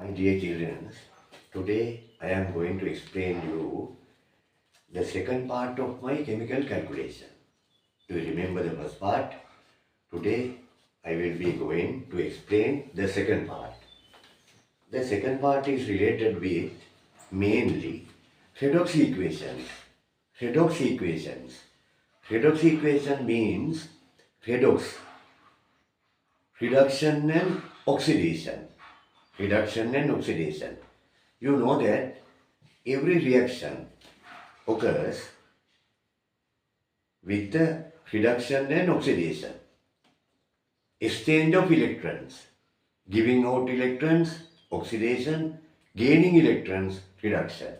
My dear children, today I am going to explain you the second part of my chemical calculation. Do you remember the first part? Today I will be going to explain the second part. The second part is related with mainly redox equations. Redox equations. Redox equation means redox, reduction and oxidation. Reduction and oxidation. You know that every reaction occurs with the reduction and oxidation. Exchange of electrons, giving out electrons, oxidation, gaining electrons, reduction.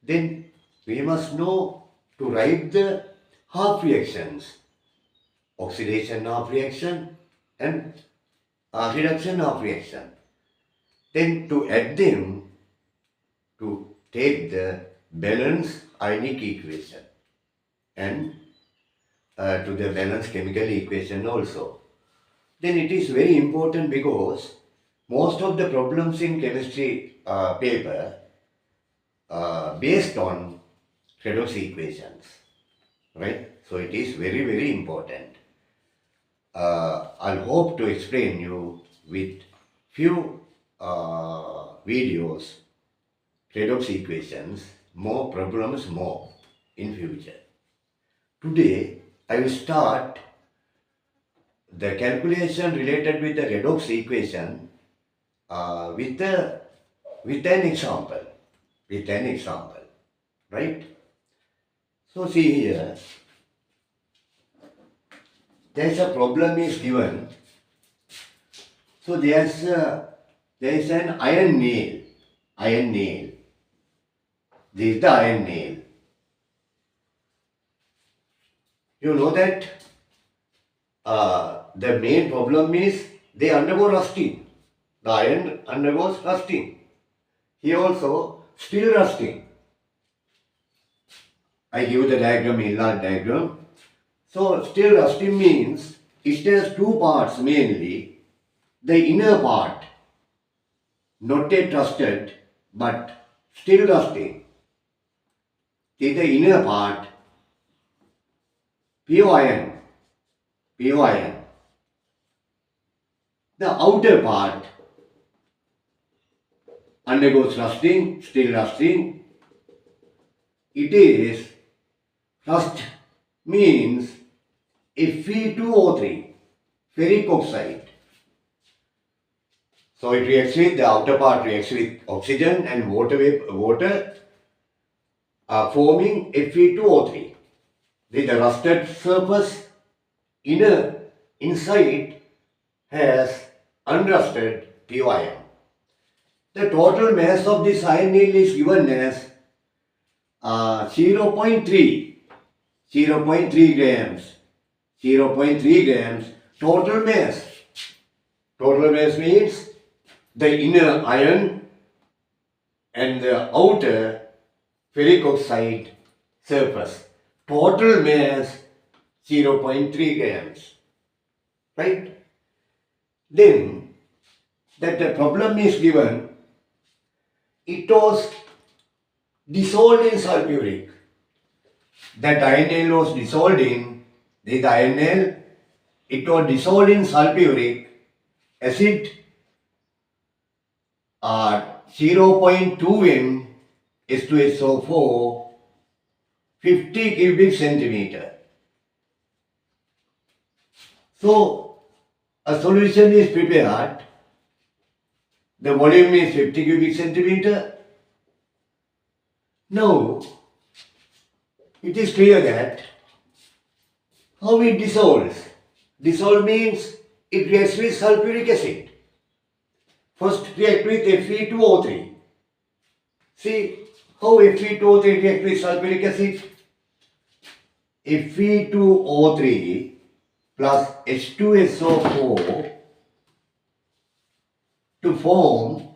Then we must know to write the half reactions, oxidation half reaction and reduction half reaction. Then to add them, to take the balanced ionic equation and to the balanced chemical equation also. Then it is very important because most of the problems in chemistry paper based on redox equations, right? So it is very, very important. I'll hope to explain you with few videos redox equations, more problems more in future. Today I will start the calculation related with the redox equation with an example. With an example, right? So see here, there is a problem is given. So there is an iron nail. Iron nail. This is the iron nail. You know that the main problem is they undergo rusting. The iron undergoes rusting. Here also still rusting. I give the diagram, inline diagram. So still rusting means it has two parts mainly. The inner part not yet rusted but still rusting. Is the inner part pure iron. Pure iron. The outer part undergoes rusting, still rusting. It is rust means Fe2O3, ferric oxide. So it reacts with the outer part reacts with oxygen and water forming Fe2O3. The rusted surface inside has unrusted pure iron. The total mass of this iron nail is given as 0.3 grams. 0.3 grams total mass. Total mass means the inner iron and the outer ferric oxide surface. Total mass 0.3 grams. Right? Then that the problem is given, it was dissolved in sulfuric. That iron nail was dissolved in this iron nail, it was dissolved in sulfuric acid 0.2 m H2SO4 50 cubic centimeter. So a solution is prepared. The volume is 50 cubic centimeter. Now it is clear that how it dissolves. Dissolve means it reacts with sulfuric acid. First react with Fe2O3. See how Fe2O3 reacts with sulfuric acid. Fe2O3 plus H2SO4 to form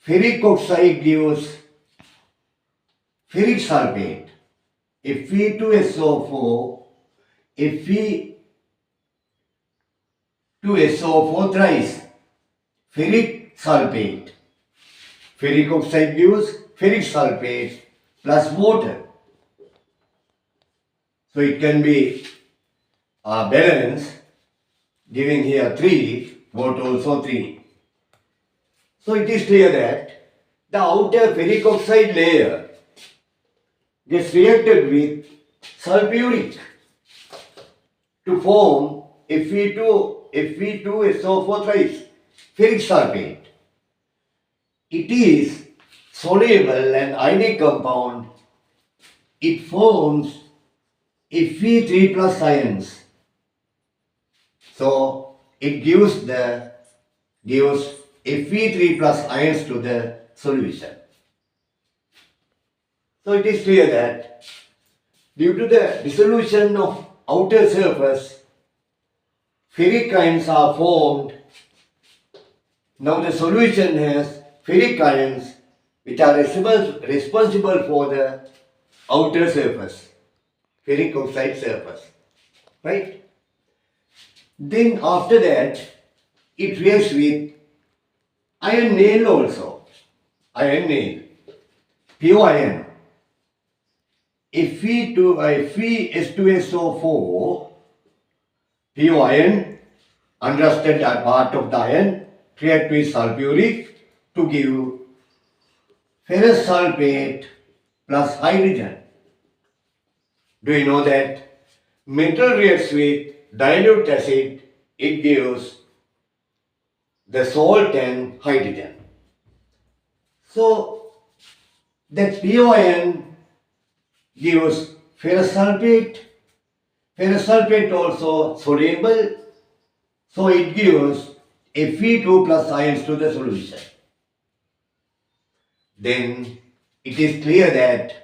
ferric oxide gives ferric sulfate. Fe2SO4, Fe2SO4 thrice, ferric sulfate. Ferric oxide gives ferric sulfate plus water. So it can be balanced, giving here 3, water also 3. So it is clear that the outer ferric oxide layer gets reacted with sulfuric to form Fe2SO4 thrice, ferric sulfate. It is soluble and ionic compound. It forms Fe3 plus ions. So it gives Fe3 plus ions to the solution. So it is clear that due to the dissolution of outer surface, ferric ions are formed. Now the solution has ferric ions which are responsible for the outer surface, ferric oxide surface, right? Then after that, it reacts with iron nail also, iron nail, pure iron, Fe2S2SO4, pure iron, unrusted part of the iron, react with sulfuric to give ferrous sulfate plus hydrogen. Do you know that metal reacts with dilute acid, it gives the salt and hydrogen. So that pure iron gives ferrous sulfate also soluble, so it gives Fe2 plus ions to the solution. Then it is clear that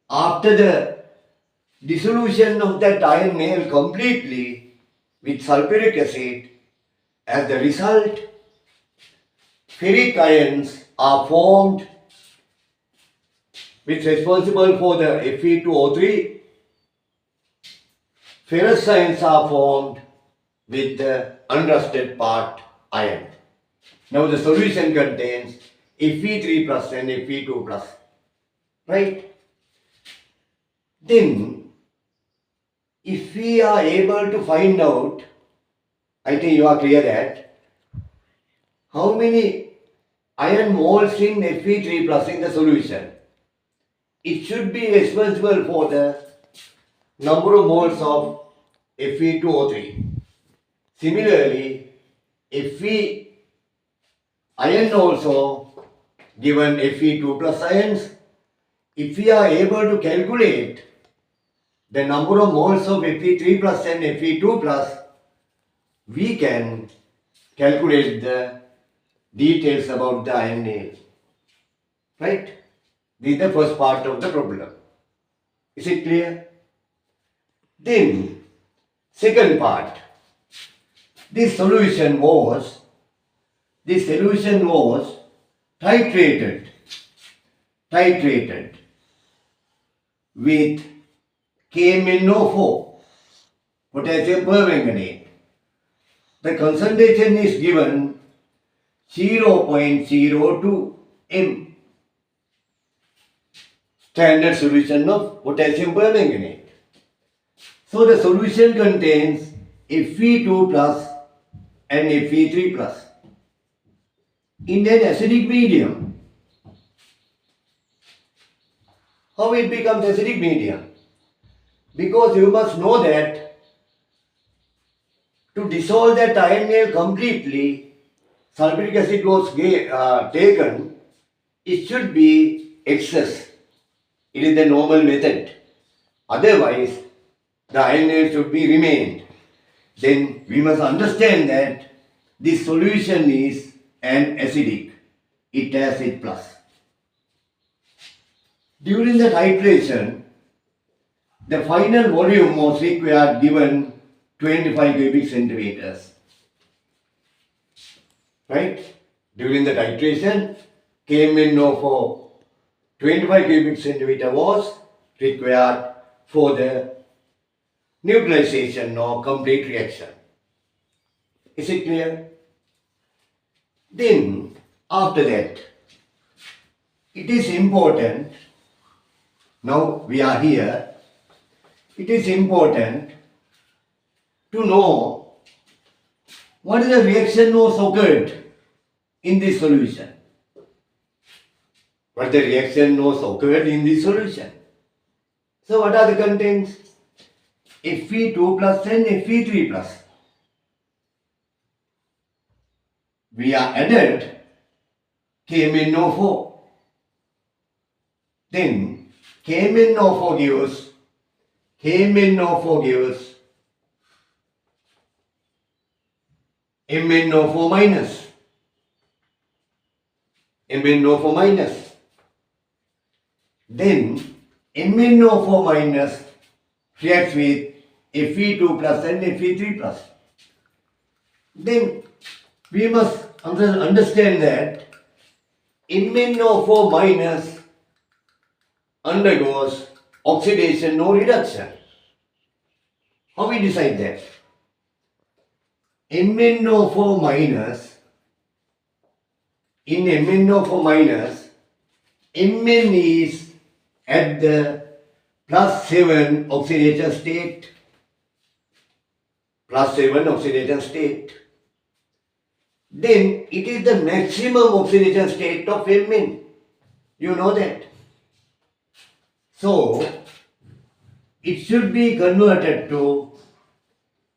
after the dissolution of that iron nail completely with sulfuric acid, as the result, ferric ions are formed which is responsible for the Fe2O3. Ferrous ions are formed with the unrusted part iron. Now the solution contains Fe3 plus and Fe2 plus, right? Then, if we are able to find out, I think you are clear that, how many iron moles in Fe3 plus in the solution, it should be responsible for the number of moles of Fe2O3. Similarly, Fe iron also given Fe2 plus ions, if we are able to calculate the number of moles of Fe3 plus and Fe2 plus, we can calculate the details about the iron nail. Right? This is the first part of the problem. Is it clear? Then, second part. This solution was titrated with KMnO4, potassium permanganate. The concentration is given 0.02 m. Standard solution of potassium permanganate. So the solution contains Fe2 plus and Fe3 plus. In an acidic medium, how it becomes acidic medium? Because you must know that to dissolve that iron nail completely, sulfuric acid was taken, it should be excess. It is the normal method. Otherwise, the iron nail should be remained. Then we must understand that this solution is an acidic. It has acid plus. During the titration, the final volume was required given 25 cubic centimeters. Right? During the titration, KMnO for 25 cubic centimeter was required for the neutralization or complete reaction. Is it clear? Then, After that, it is important, now we are here, it is important to know what is the reaction was occurred in this solution. What the reaction was occurred in this solution. So what are the contents? Fe2 plus and Fe3 plus. We are added KMnO4. Then KMnO4 gives MnO4 minus. MnO4 minus. Then MnO4 minus reacts with Fe2 plus and Fe3 plus. Then we must understand that MnO4 minus undergoes oxidation or reduction. How we decide that? MnO4 minus, in MnO4 minus, Mn is at the +7 oxidation state. +7 oxidation state. Then it is the maximum oxidation state of Mn. You know that. So it should be converted to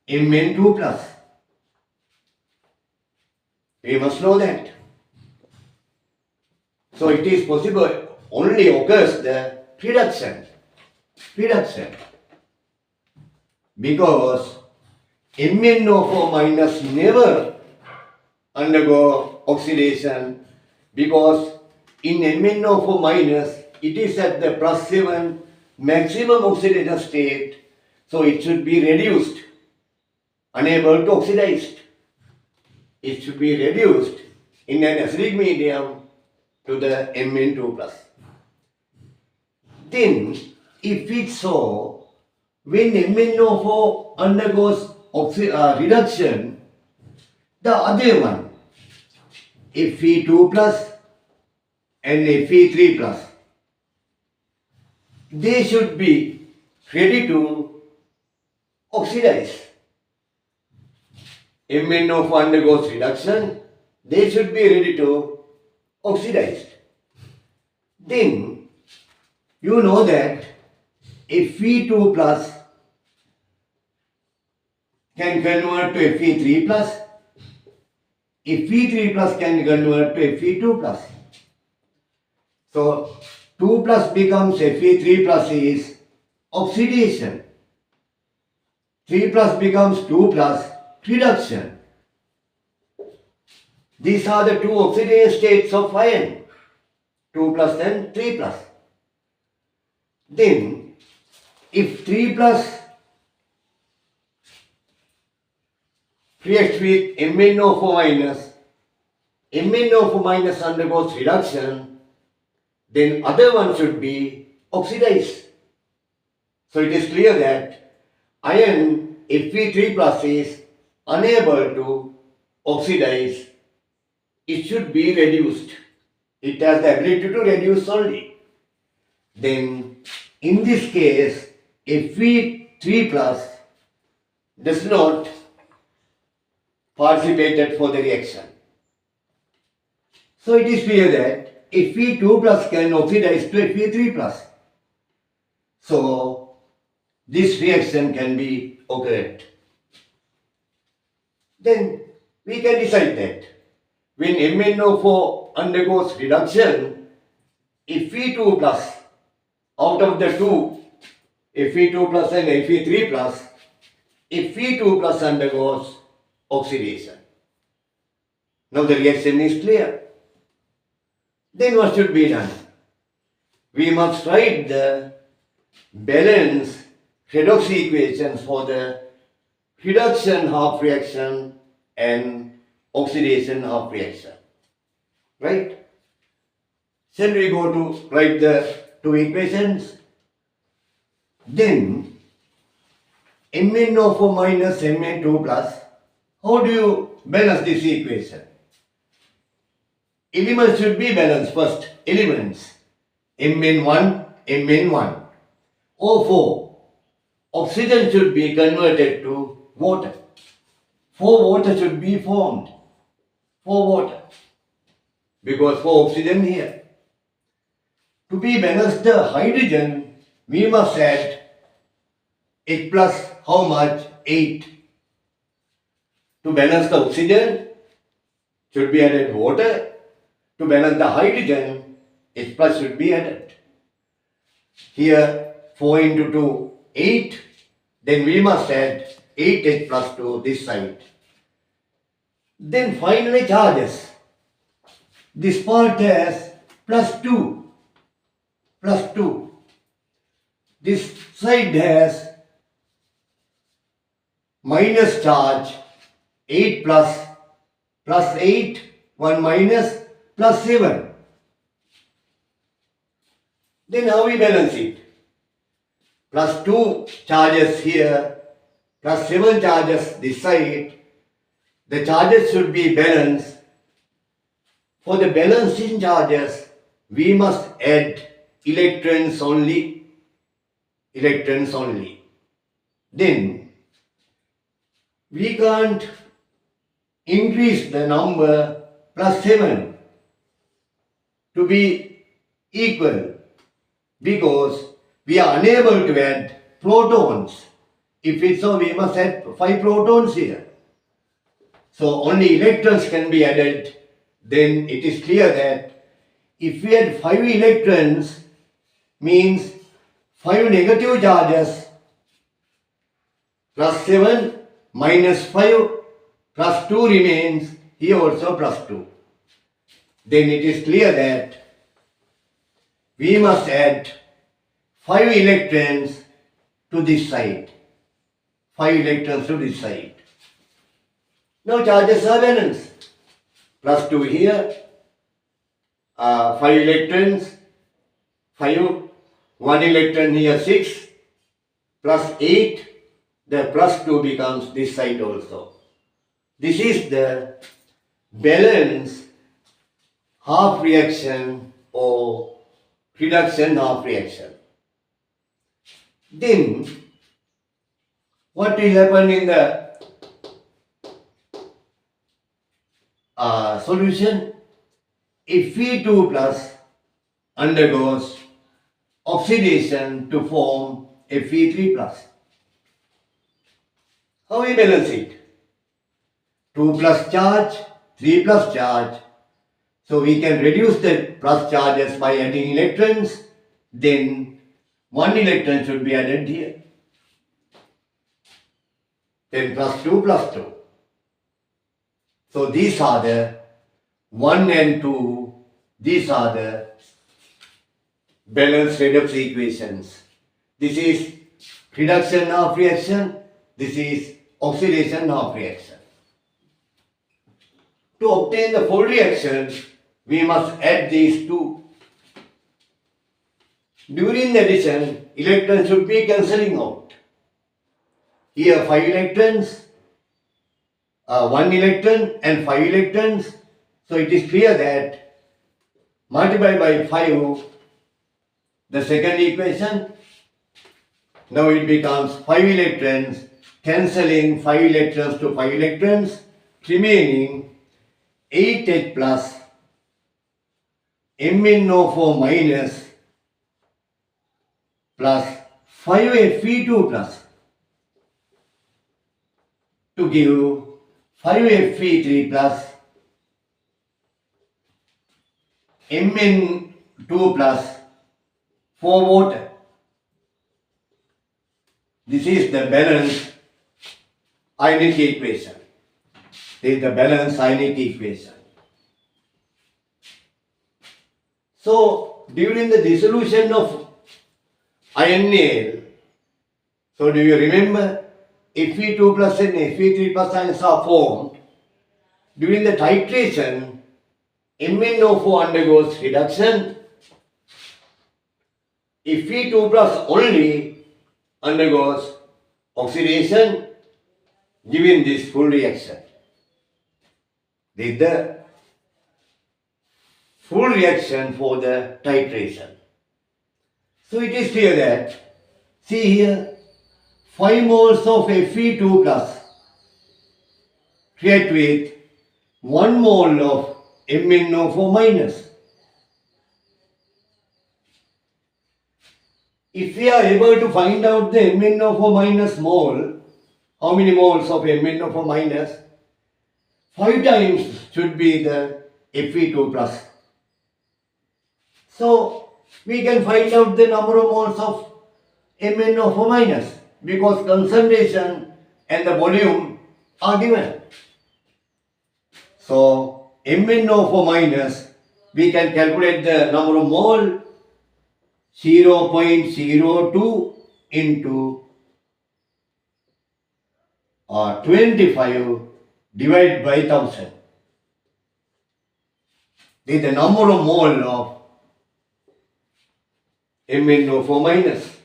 Mn2 plus. We must know that. So it is possible, only occurs the reduction. Because MnO4 minus never undergo oxidation, because in MnO4 minus it is at the +7 maximum oxidation state, so it should be reduced, unable to oxidize. It should be reduced in an acidic medium to the Mn2 plus. Then, if it's so, when MnO4 undergoes reduction, the other one, Fe2 plus and Fe3 plus, they should be ready to oxidize. MnO4 undergoes reduction, they should be ready to oxidize. Then you know that Fe2 plus can convert to Fe3 plus, Fe3 plus can convert to Fe2 plus. So 2 plus becomes Fe3 plus is oxidation. 3 plus becomes 2 plus reduction. These are the two oxidation states of iron, 2 plus and 3 plus. Then, if 3 plus reacts with MnO4 minus, MnO4 minus undergoes reduction, then other one should be oxidized. So it is clear that iron Fe3 plus is unable to oxidize. It should be reduced. It has the ability to reduce only. Then in this case, Fe3 plus does not participate for the reaction. So it is clear that Fe2 plus can oxidize to Fe3 plus. So this reaction can be occurred. Then we can decide that when MnO4 undergoes reduction, Fe2 plus, out of the two, Fe2 plus and Fe3 plus, Fe2 plus undergoes oxidation. Now the reaction is clear. Then what should be done? We must write the balance redox equations for the reduction half reaction and oxidation half reaction. Right? Shall we go to write the two equations? Then MnO4 minus Mn2 plus, how do you balance this equation? elements should be balanced first. Elements Mn1, Mn1. O4. Oxygen should be converted to water. 4 water should be formed. 4 water. Because 4 oxygen here. To be balanced the hydrogen, we must add H plus how much? 8. To balance the oxygen, should be added water. To balance the hydrogen, H plus should be added. Here 4 into 2, 8. Then we must add 8H plus to this side. Then finally charges. This part has plus 2. Plus 2. This side has minus charge. 8 plus 8, 1 minus plus 7. Then how we balance it? Plus 2 charges here, plus 7 charges this side. The charges should be balanced. For the balancing charges, we must add electrons only. Electrons only. Then we can't increase the number plus 7 to be equal because we are unable to add protons. If it's so, we must add 5 protons here. So only electrons can be added. Then it is clear that if we add 5 electrons, means 5 negative charges plus 7 minus 5 plus 2 remains, here also plus 2. Then it is clear that we must add 5 electrons to this side. 5 electrons to this side. Now charges are balanced. Plus 2 here, 5 electrons, 5, 1 electron here 6, plus 8, the plus 2 becomes this side also. This is the balance half reaction or reduction half reaction. Then what will happen in the solution? If Fe2 plus undergoes oxidation to form Fe3 plus. How we balance it? 2 plus charge, 3 plus charge. So we can reduce the plus charges by adding electrons. Then 1 electron should be added here. Then plus 2 plus 2. So these are the 1 and 2. These are the balanced redox equations. This is reduction half reaction. This is oxidation half reaction. To obtain the full reaction, we must add these two. During the addition, electrons should be cancelling out. Here 5 electrons, 1 electron and 5 electrons. So it is clear that multiply by 5, the second equation. Now it becomes 5 electrons, cancelling 5 electrons to 5 electrons, remaining 8H plus MnO4 minus plus 5Fe2 plus to give 5Fe3 plus Mn2 plus 4 water. This is the balanced ionic equation. This is the balanced ionic equation. So during the dissolution of INAL, so do you remember Fe2 plus and Fe3 plus ions are formed. During the titration, MnO4 undergoes reduction. Fe2 plus only undergoes oxidation, giving this full reaction. This is the full reaction for the titration. So it is clear that, see here, 5 moles of Fe2 plus react with 1 mole of MnO4 minus. If we are able to find out the MnO4 minus mole, how many moles of MnO4 minus? 5 times should be the Fe2 plus. So we can find out the number of moles of MnO4 minus because concentration and the volume are given. So MnO4 minus, we can calculate the number of mole 0.02 into 25 divided by 1000. This is the number of mole of MnO4 minus.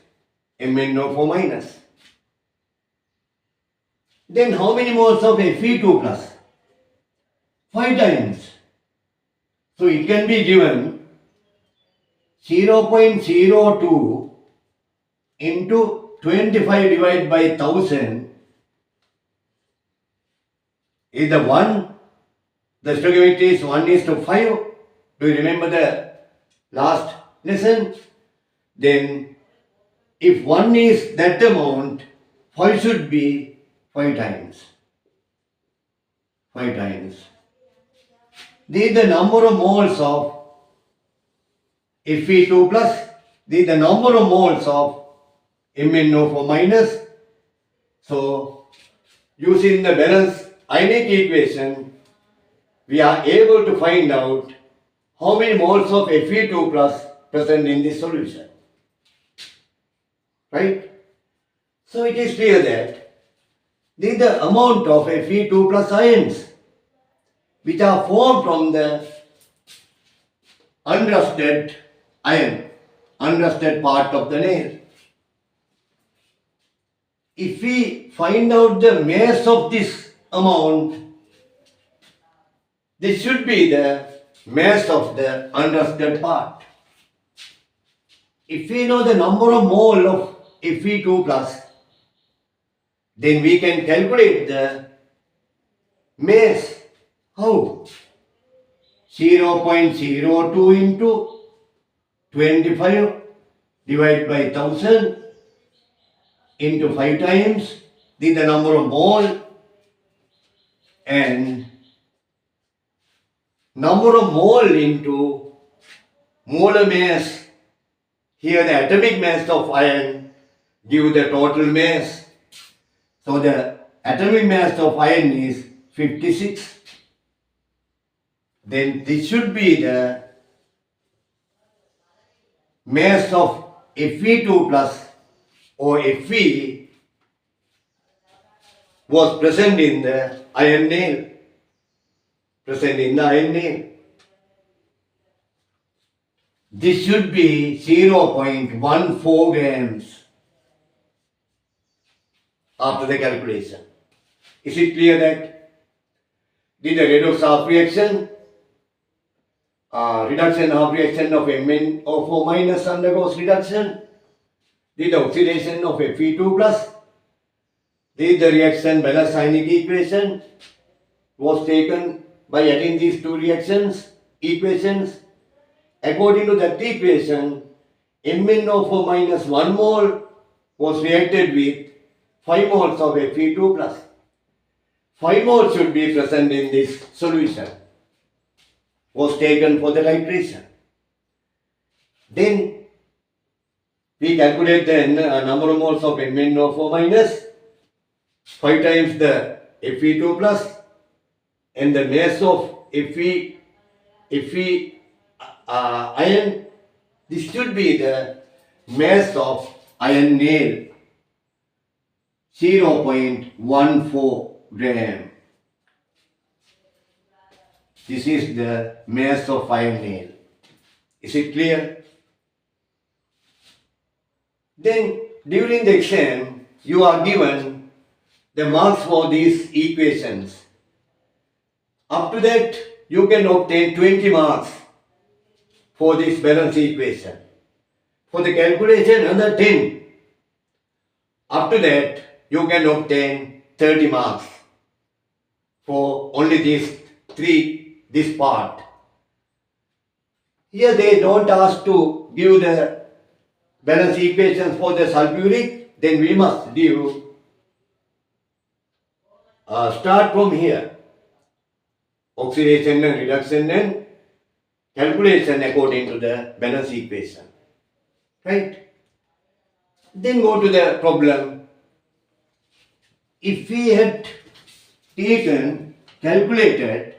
MnO4 minus. Then how many moles of Fe2 plus? 5 times. So it can be given 0.02 into 25 divided by 1000 is the 1. The stoichiometry is 1:5. Do you remember the last lesson? Then if 1 is that amount, 5 should be 5 times. 5 times. This is the number of moles of Fe2 plus. This is the number of moles of MnO4 minus. So, using the balanced ionic equation, we are able to find out how many moles of Fe2 plus present in this solution. Right? So, it is clear that this is the amount of Fe2 plus ions which are formed from the unrusted iron, unrusted part of the nail. If we find out the mass of this amount, this should be the mass of the unrusted part. If we know the number of mole of Fe2 plus, then we can calculate the mass. How? 0.02 into 25 divided by 1000 into 5 times. This is the number of mole, and number of mole into molar mass. Here the atomic mass of iron give the total mass. So the atomic mass of iron is 56. Then this should be the mass of Fe2 plus or Fe was present in the iron nail. Present in the iron nail. This should be 0.14 grams after the calculation. Is it clear that did the redox half reaction? Reduction half reaction of MnO4 minus undergoes reduction. Did the oxidation of Fe2 plus. Did the reaction balanced ionic equation was taken by adding these two equations. According to that equation, MnO4 minus 1 mole was reacted with 5 moles of Fe2 plus. 5 moles should be present in this solution. Was taken for the titration. Then we calculate the number of moles of MnO4 minus 5 times the Fe2 plus and the mass of Fe iron. This should be the mass of iron nail, 0.14 gram. This is the mass of iron nail. Is it clear? Then during the exam, you are given the marks for these equations. Up to that, you can obtain 20 marks for this balance equation. For the calculation, another 10. After that, you can obtain 30 marks for only this part. Here they don't ask to give the balance equations for the sulfuric, then we must start from here. Oxidation and reduction and calculation according to the balance equation. Right? Then go to the problem. If we had calculated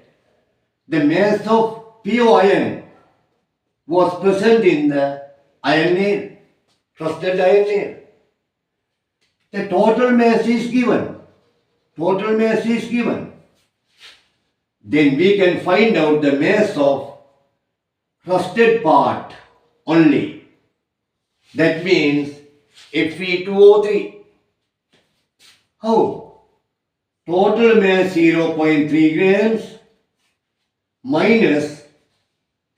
the mass of PO iron was present in the iron nail, trusted iron nail. The total mass is given. Then we can find out the mass of rusted part only. That means Fe2O3. How? Total mass 0.3 grams minus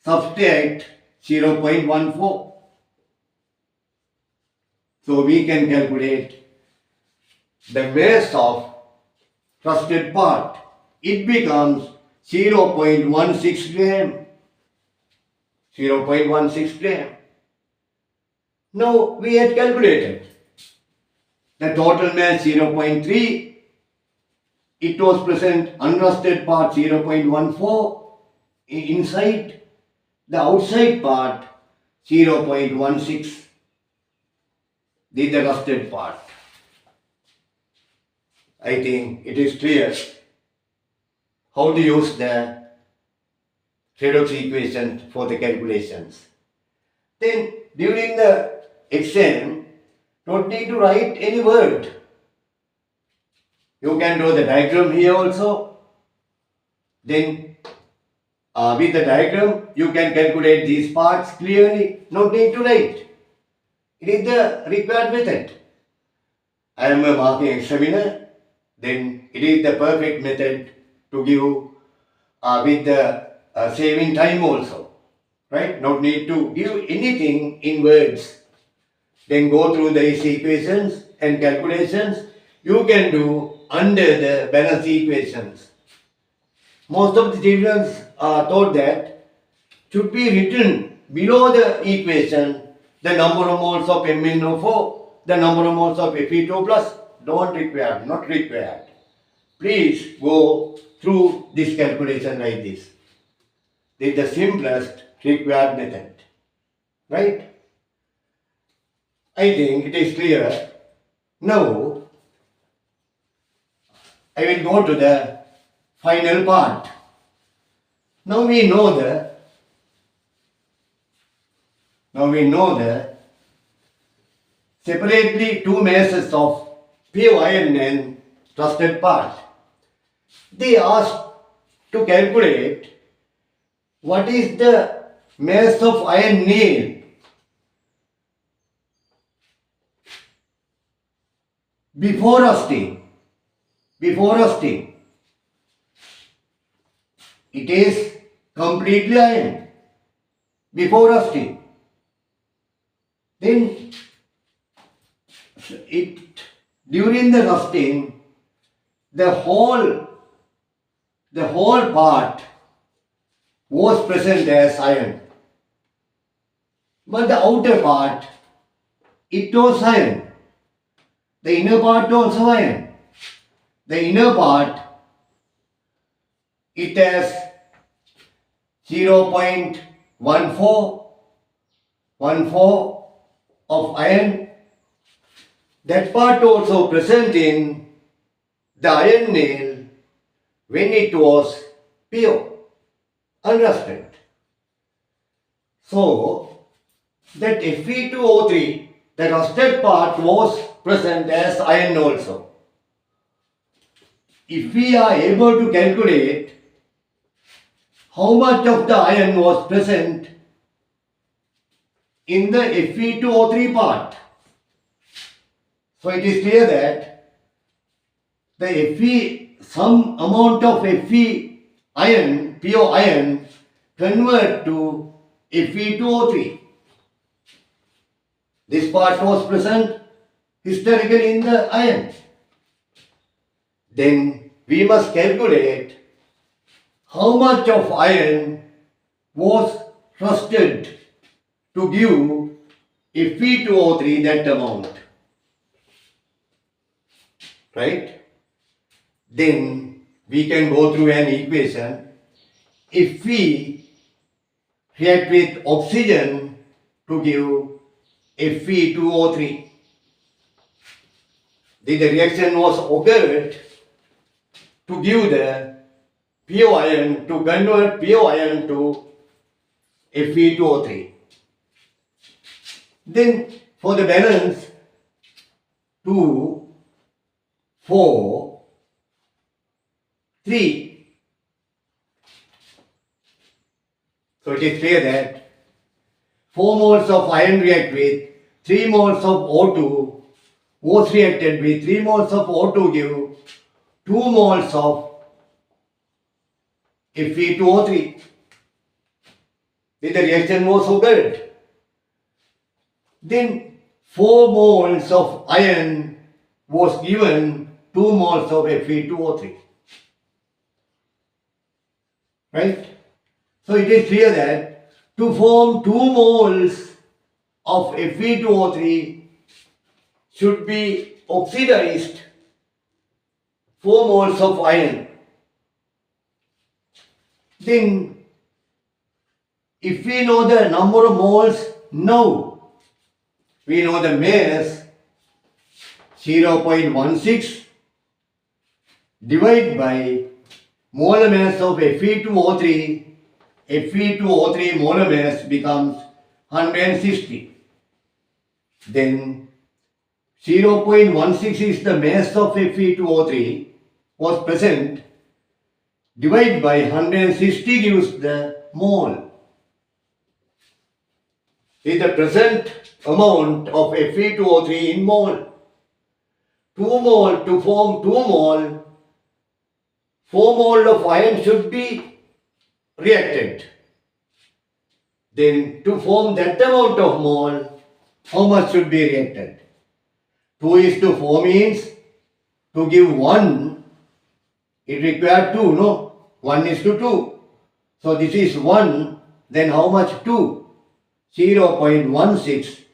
subtract 0.14. So we can calculate the mass of rusted part. It becomes 0.16 gram. 0.16 gram. Now we had calculated the total mass 0.3. It was present unrusted part 0.14 inside, the outside part 0.16. This is the rusted part. I think it is clear how to use the redox equation for the calculations. Then during the exam, don't need to write any word. You can draw the diagram here also. Then with the diagram, you can calculate these parts clearly. No need to write. It is the required method. I am a marking examiner. Then it is the perfect method to give with the saving time also. Right? No need to give anything in words. Then go through these equations and calculations you can do under the balance equations. Most of the children are taught that should be written below the equation the number of moles of MnO4, the number of moles of Fe2 plus. Not required. Please go through this calculation like this. This is the simplest required method. Right? I think it is clear. Now, I will go to the final part. Now we know the separately two masses of pure iron and rusted part. They asked to calculate what is the mass of iron nail before rusting. It is completely iron before rusting. Then during the rusting, the whole part was present as iron. But the outer part, it was iron. The inner part also iron. The inner part, it has 0.14 of iron. That part also present in the iron nail when it was pure, unrusted. So, that Fe2O3, the rusted part was present as iron also. If we are able to calculate how much of the iron was present in the Fe2O3 part, so it is clear that some amount of Fe iron, pure iron, convert to Fe2O3. This part was present historically in the iron. Then we must calculate how much of iron was rusted to give Fe2O3 that amount. Right? Then we can go through an equation. If we react with oxygen to give Fe2O3, the reaction was occurred to give the PO ion, to convert PO ion to Fe2O3. Then for the balance 2, 4, 3. So it is clear that 4 moles of iron react with 3 moles of O2, was reacted with 3 moles of O2 give 2 moles of Fe2O3. The reaction was occurred. Then 4 moles of iron was given 2 moles of Fe2O3. Right? So it is clear that to form 2 moles of Fe2O3 should be oxidized 4 moles of iron. Then if we know the number of moles now, we know the mass 0.16 divided by molar mass of Fe2O3. Fe2O3 molar mass becomes 160. Then 0.16 is the mass of Fe2O3 was present, divided by 160 gives the mole. Is the present amount of Fe2O3 in mole. 2 mole, to form 2 mole, 4 mole of iron should be reacted. Then to form that amount of mole, how much should be reacted? 2:4 means to give 1, it required 2, no? 1:2. So this is 1, then how much 2? 0.16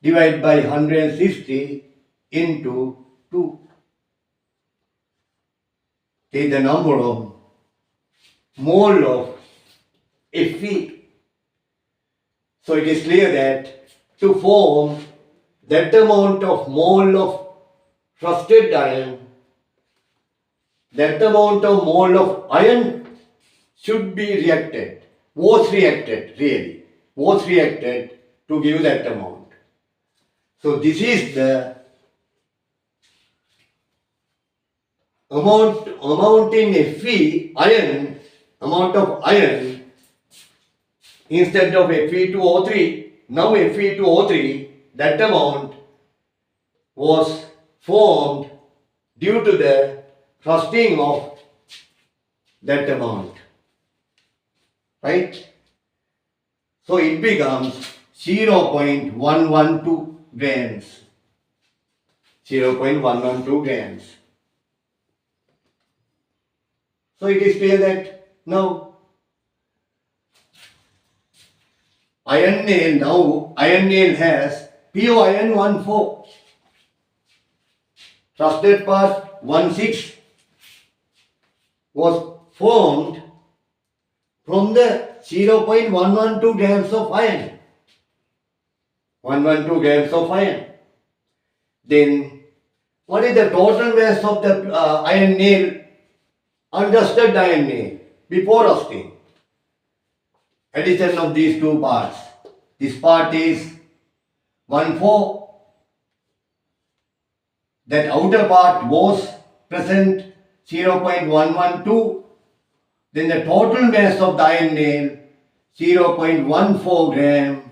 divided by 160 into 2. Take the number of mole of Fe. So it is clear that to form that amount of mole of rusted iron, that amount of mole of iron should be reacted, was reacted to give that amount. So this is the amount in Fe, iron, amount of iron instead of Fe2O3, now Fe2O3, that amount was formed due to the rusting of that amount. Right? So it becomes 0.112 grams. 0.112 grams. So it is clear that now iron nail has PO iron 1,4, rusted part 1,6 was formed from the 0.112 grams of iron. 112 grams of iron. Then what is the total mass of the iron nail, unrusted iron nail, before rusting? Addition of these two parts. This part is 1,4. That outer part was present 0.112. Then the total mass of the iron nail 0.14 gram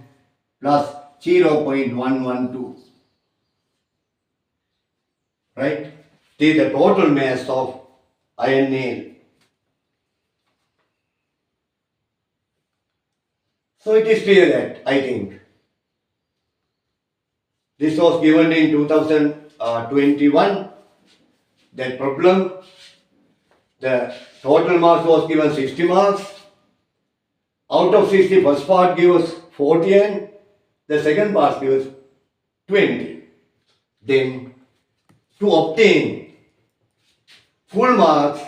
plus 0.112. Right? This is the total mass of iron nail. So it is clear that I think this was given in 2021. That problem, the total marks was given 60 marks. Out of 60, first part gives 40 and the second part gives 20. Then to obtain full marks,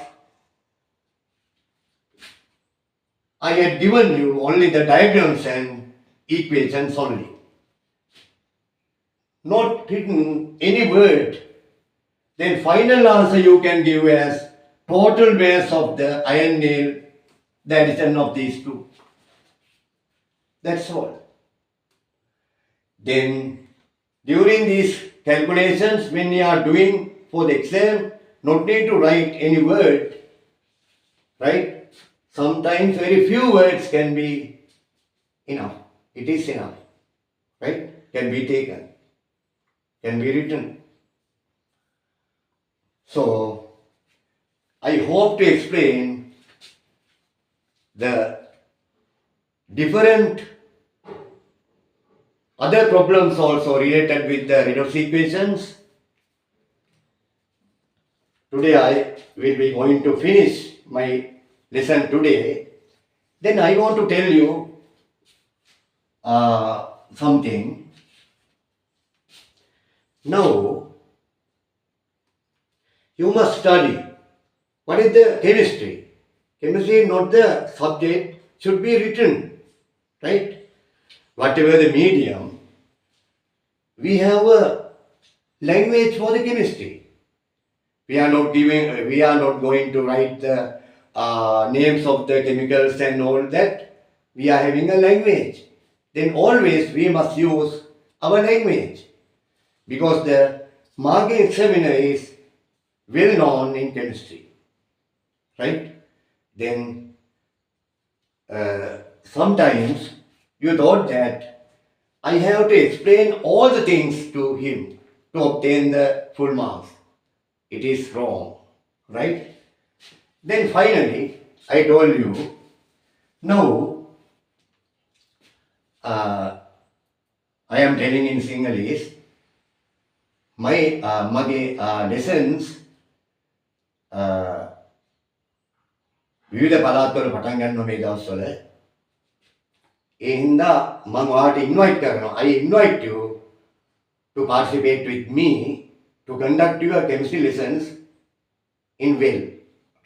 I had given you only the diagrams and equations only. Not written any word. Then final answer you can give as total mass of the iron nail, the addition of these two. That's all. Then during these calculations, when you are doing for the exam, not need to write any word, right? Sometimes very few words can be enough. It is enough, right? Can be taken, can be written. So I hope to explain the different other problems also related with the redox equations. Today I will be going to finish my lesson today. Then I want to tell you something. Now you must study. What is the chemistry? Chemistry is not the subject, should be written, right? Whatever the medium, we have a language for the chemistry. We are not going to write the names of the chemicals and all that. We are having a language. Then always we must use our language because the marking examiner is well known in chemistry, right? Then sometimes you thought that I have to explain all the things to him to obtain the full marks. It is wrong, right? Then finally, I told you, now I am telling in Sinhalese, my mage lessons විවිධ පළාත්වල පටන් ගන්නවා මේ දවස්වල. ඒ හින්දා මම ඔයාලට invite කරනවා. I invite you to participate with me to conduct your chemistry lessons in well,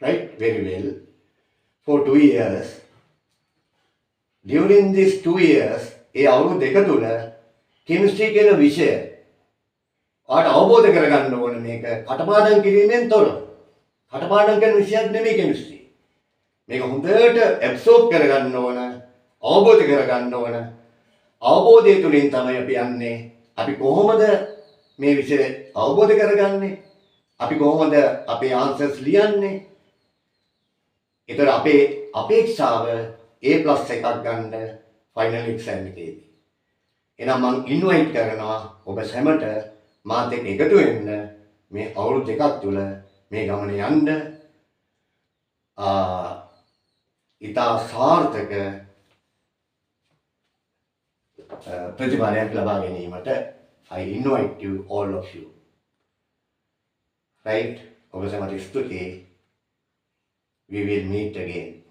right? Very well. For 2 years. During these 2 years, ඒ අවුරුදු දෙක තුල chemistry කියන විෂය ඔයාලට අවබෝධ කරගන්න ඕන මේක කටපාඩම් කිරීමෙන් තොරව. කටපාඩම් කරන විෂයක් නෙමෙයි chemistry. මේක හොඳට ඇබ්සෝබ් කරගන්න ඕන, අවබෝධ කරගන්න ඕන. අවබෝධය තුළින් තමයි අපි යන්නේ. අපි කොහොමද මේ විෂය අවබෝධ කරගන්නේ? අපි කොහොමද අපේ ආන්සර්ස් ලියන්නේ? ඒතර අපේ අපේක්ෂාව A+ එකක් ගන්න ෆයිනල් එක්සෑම් එකේදී. එහෙනම් මම ඉන්වයිට් කරනවා ඔබ සැමට මාත් එක්ක එකතු වෙන්න මේ අවුරුදු දෙකක් තුල මේ ගමන යන්න. ඉතා සාර්ථක ප්‍රතිඵලයක් ලබා ගැනීමට I invite you, all of you. Right? ඔබ සැමට ස්තුතියි. We will meet again.